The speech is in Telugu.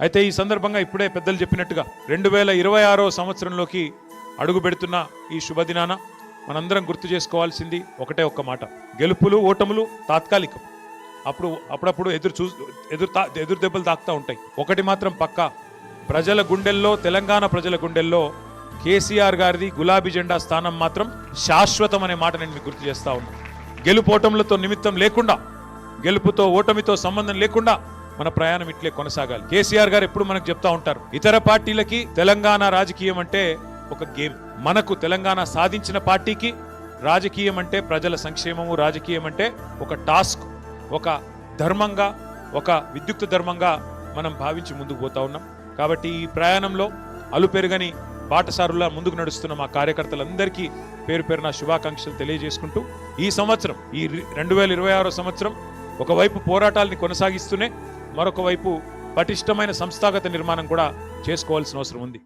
అయితే ఈ సందర్భంగా ఇప్పుడే పెద్దలు చెప్పినట్టుగా 2026వ సంవత్సరంలోకి అడుగు పెడుతున్న ఈ శుభదినాన మనందరం గుర్తు చేసుకోవాల్సింది ఒకటే ఒక్క మాట: గెలుపులు ఓటములు తాత్కాలికం. అప్పుడప్పుడు ఎదురు దెబ్బలు తాకుతూ ఉంటాయి. ఒకటి మాత్రం పక్కా, ప్రజల గుండెల్లో, తెలంగాణ ప్రజల గుండెల్లో కేసీఆర్ గారిది గులాబీ జెండా స్థానం మాత్రం శాశ్వతం అనే మాట నేను మీకు గుర్తు చేస్తా ఉన్నా. గెలుపోటములతో నిమిత్తం లేకుండా, గెలుపుతో ఓటమితో సంబంధం లేకుండా మన ప్రయాణం ఇట్లే కొనసాగాలి. కేసీఆర్ గారు ఎప్పుడు మనకు చెప్తా ఉంటారు, ఇతర పార్టీలకి తెలంగాణ రాజకీయం అంటే ఒక గేమ్, మనకు తెలంగాణ సాధించిన పార్టీకి రాజకీయం అంటే ప్రజల సంక్షేమము, రాజకీయం అంటే ఒక టాస్క్, ఒక ధర్మంగా, ఒక విద్యుక్త ధర్మంగా మనం భావించి ముందుకు పోతా ఉన్నాం. కాబట్టి ఈ ప్రయాణంలో అలుపెరుగని బాటసారులా ముందుకు నడుస్తున్న మా కార్యకర్తలందరికీ పేరు పేరున శుభాకాంక్షలు తెలియజేసుకుంటూ, ఈ సంవత్సరం, ఈ 2026 సంవత్సరం ఒకవైపు పోరాటాలని కొనసాగిస్తూనే మరొక వైపు పటిష్టమైన సంస్థాగత నిర్మాణం కూడా చేసుకోవాల్సిన అవసరం ఉంది.